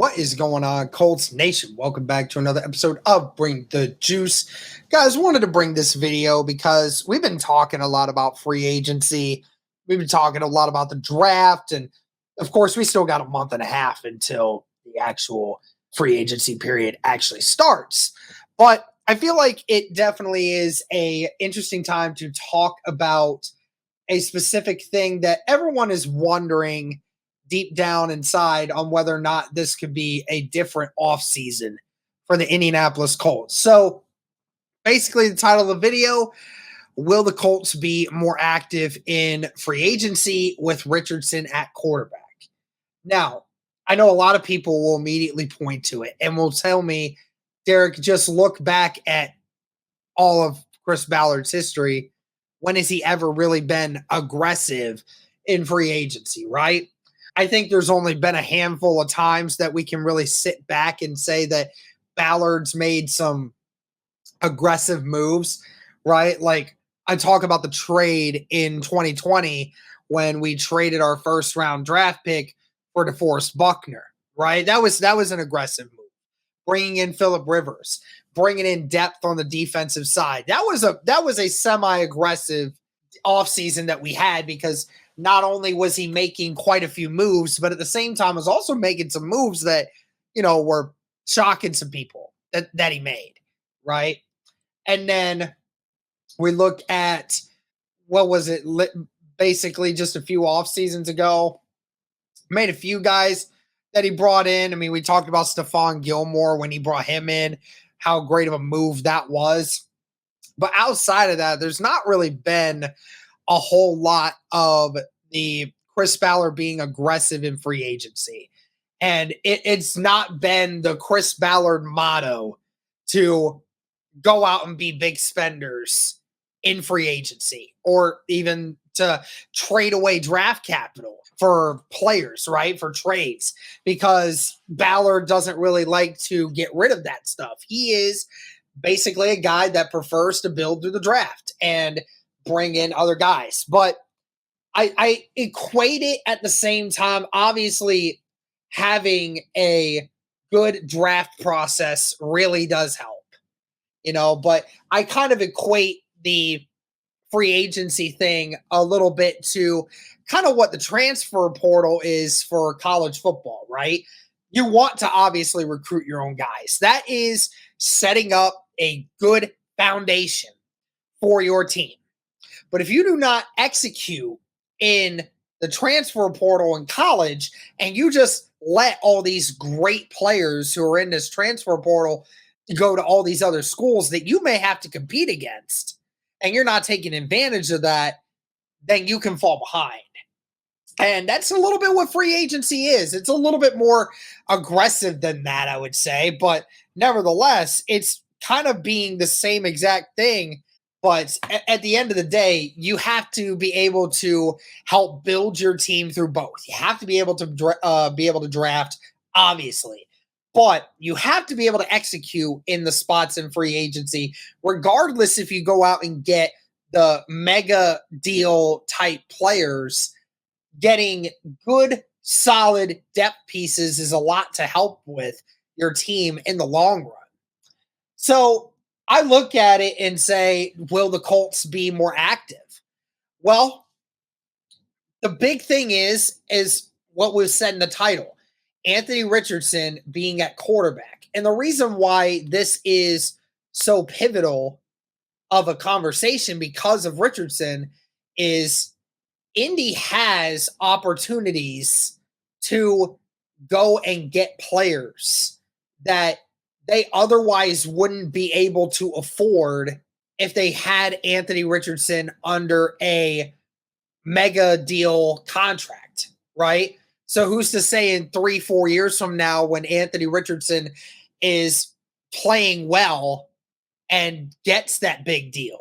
What is going on, Colts Nation? Welcome back to another episode of Bring the Juice. Guys, wanted to bring this video because we've been talking a lot about free agency. We've been talking a lot about the draft. And of course, we still got a month and a half until the actual free agency period actually starts. But I feel like it definitely is an interesting time to talk about a specific thing that everyone is wondering deep down inside on whether or not this could be a different offseason for the Indianapolis Colts. So basically, the title of the video: will the Colts be more active in free agency with Richardson at quarterback? Now, I know a lot of people will immediately point to it and will tell me, Derek, just look back at all of Chris Ballard's history. When has he ever really been aggressive in free agency, right? I think there's only been a handful of times that we can really sit back and say that Ballard's made some aggressive moves, right? Like I talk about the trade in 2020 when we traded our first round draft pick for DeForest Buckner, right? That was an aggressive move. Bringing in Phillip Rivers, bringing in depth on the defensive side. That was a semi-aggressive offseason that we had, because not only was he making quite a few moves, but at the same time was also making some moves that, were shocking some people that he made, right? And then we look at, what was it, basically just a few off seasons ago, made a few guys that he brought in. I mean, we talked about Stephon Gilmore when he brought him in, how great of a move that was. But outside of that, there's not really been a whole lot of the Chris Ballard being aggressive in free agency. And it's not been the Chris Ballard motto to go out and be big spenders in free agency, or even to trade away draft capital for players, right? For trades, because Ballard doesn't really like to get rid of that stuff. He is basically a guy that prefers to build through the draft and bring in other guys. But I equate it at the same time. Obviously, having a good draft process really does help, but I kind of equate the free agency thing a little bit to kind of what the transfer portal is for college football, right? You want to obviously recruit your own guys. That is setting up a good foundation for your team. But if you do not execute in the transfer portal in college, and you just let all these great players who are in this transfer portal go to all these other schools that you may have to compete against, and you're not taking advantage of that, then you can fall behind. And that's a little bit what free agency is. It's a little bit more aggressive than that, I would say. But nevertheless, it's kind of being the same exact thing. But at the end of the day, you have to be able to help build your team through both. You have to be able to draft, obviously, but you have to be able to execute in the spots in free agency, regardless if you go out and get the mega deal type players. Getting good, solid depth pieces is a lot to help with your team in the long run. So I look at it and say, will the Colts be more active? Well, the big thing is what was said in the title: Anthony Richardson being at quarterback. And the reason why this is so pivotal of a conversation because of Richardson is Indy has opportunities to go and get players that they otherwise wouldn't be able to afford if they had Anthony Richardson under a mega deal contract, right? So who's to say in 3-4 years from now, when Anthony Richardson is playing well and gets that big deal,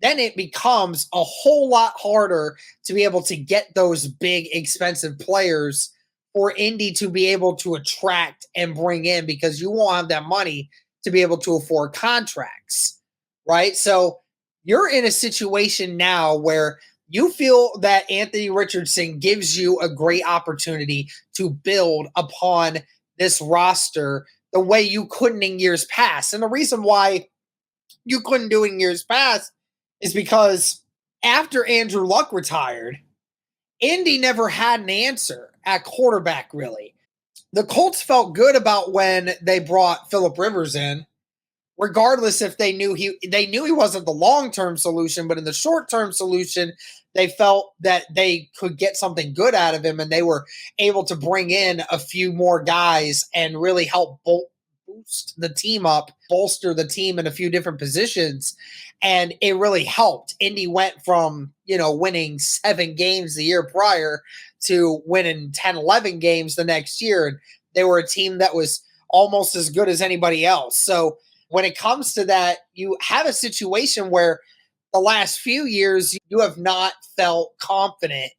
then it becomes a whole lot harder to be able to get those big, expensive players for Indy to be able to attract and bring in, because you won't have that money to be able to afford contracts, right? So you're in a situation now where you feel that Anthony Richardson gives you a great opportunity to build upon this roster the way you couldn't in years past. And the reason why you couldn't do it in years past is because after Andrew Luck retired, Indy never had an answer at quarterback, really. The Colts felt good about when they brought Phillip Rivers in, regardless if they knew he wasn't the long-term solution, but in the short-term solution, they felt that they could get something good out of him, and they were able to bring in a few more guys and really help boost the team up, bolster the team in a few different positions. And it really helped. Indy went from, winning 7 games the year prior to winning 10, 11 games the next year. And they were a team that was almost as good as anybody else. So when it comes to that, you have a situation where the last few years you have not felt confident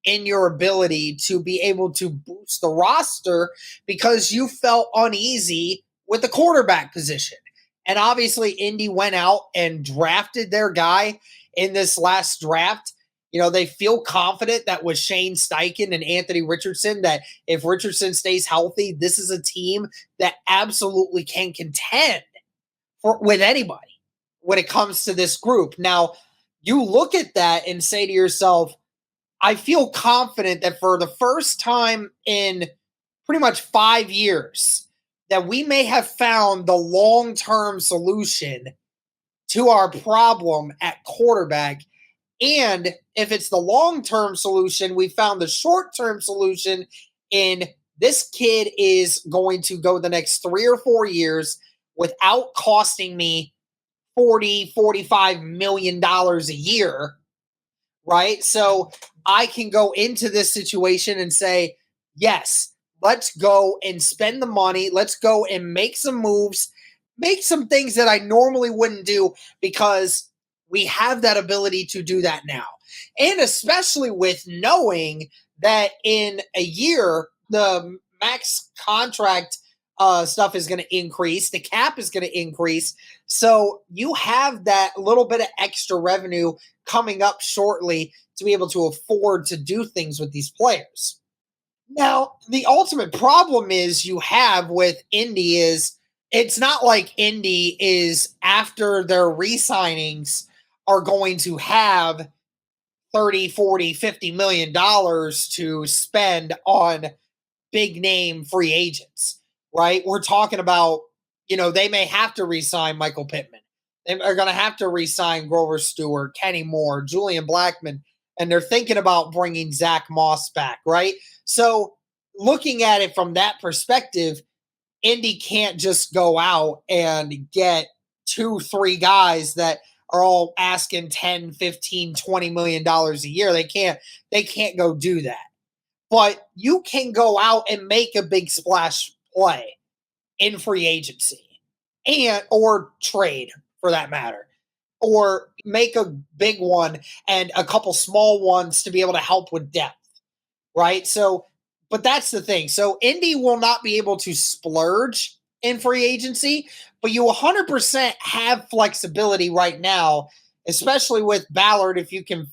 in your ability to be able to boost the roster because you felt uneasy with the quarterback position. And obviously, Indy went out and drafted their guy in this last draft. They feel confident that with Shane Steichen and Anthony Richardson, that if Richardson stays healthy, this is a team that absolutely can contend with anybody when it comes to this group. Now, you look at that and say to yourself, I feel confident that for the first time in pretty much 5 years, that we may have found the long-term solution to our problem at quarterback. And if it's the long-term solution, we found the short-term solution in this kid is going to go the next 3 or 4 years without costing me $40-45 million a year, right? So I can go into this situation and say, yes, let's go and spend the money. Let's go and make some moves, make some things that I normally wouldn't do because we have that ability to do that now. And especially with knowing that in a year, the max contract stuff is going to increase. The cap is going to increase. So you have that little bit of extra revenue coming up shortly to be able to afford to do things with these players. Now, the ultimate problem is you have with Indy is it's not like Indy is after their re-signings are going to have 30, 40, 50 million dollars to spend on big name free agents, right? We're talking about, they may have to re-sign Michael Pittman. They are going to have to re-sign Grover Stewart, Kenny Moore, Julian Blackmon, and they're thinking about bringing Zach Moss back, right? So looking at it from that perspective, Indy can't just go out and get 2-3 guys that are all asking 10, 15, 20 million dollars a year. They can't go do that. But you can go out and make a big splash play in free agency or trade for that matter, or make a big one and a couple small ones to be able to help with depth, right? So, but that's the thing. So Indy will not be able to splurge in free agency, but you 100% have flexibility right now, especially with Ballard. If you can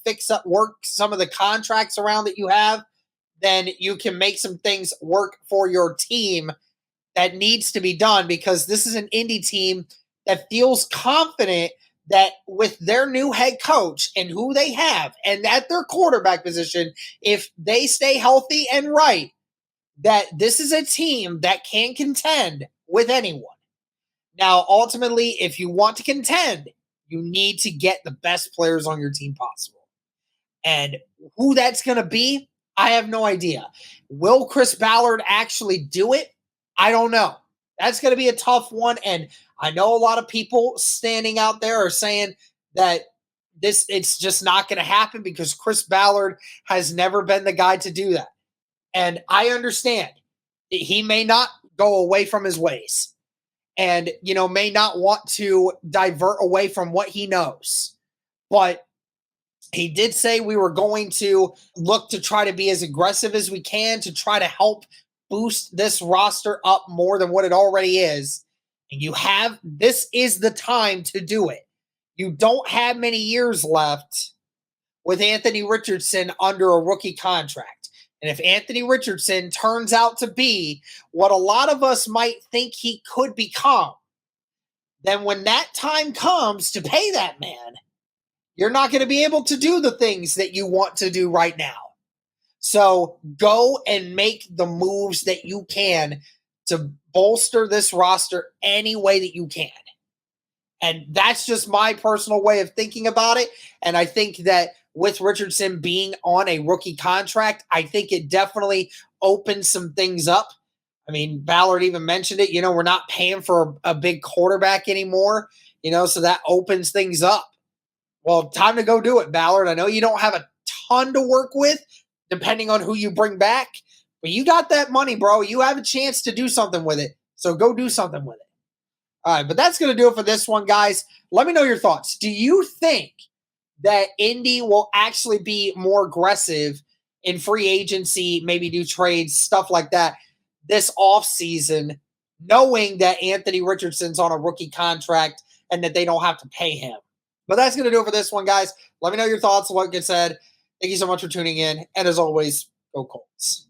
work some of the contracts around that you have, then you can make some things work for your team that needs to be done, because this is an Indy team that feels confident that with their new head coach and who they have and at their quarterback position, if they stay healthy and right, that this is a team that can contend with anyone. Now, ultimately, if you want to contend, you need to get the best players on your team possible. And who that's going to be, I have no idea. Will Chris Ballard actually do it? I don't know. That's going to be a tough one. And I know a lot of people standing out there are saying that it's just not going to happen because Chris Ballard has never been the guy to do that. And I understand he may not go away from his ways and, may not want to divert away from what he knows. But he did say we were going to look to try to be as aggressive as we can to try to help boost this roster up more than what it already is. And this is the time to do it. You don't have many years left with Anthony Richardson under a rookie contract. And if Anthony Richardson turns out to be what a lot of us might think he could become, then when that time comes to pay that man, you're not going to be able to do the things that you want to do right now. So go and make the moves that you can to bolster this roster any way that you can. And that's just my personal way of thinking about it. And I think that with Richardson being on a rookie contract, I think it definitely opens some things up. I mean, Ballard even mentioned it. We're not paying for a big quarterback anymore, so that opens things up. Well, time to go do it, Ballard. I know you don't have a ton to work with, depending on who you bring back, but you got that money, bro. You have a chance to do something with it, so go do something with it. All right, but that's going to do it for this one, guys. Let me know your thoughts. Do you think that Indy will actually be more aggressive in free agency, maybe do trades, stuff like that, this offseason, knowing that Anthony Richardson's on a rookie contract and that they don't have to pay him? But that's going to do it for this one, guys. Let me know your thoughts on what gets said. Thank you so much for tuning in. And as always, go Colts.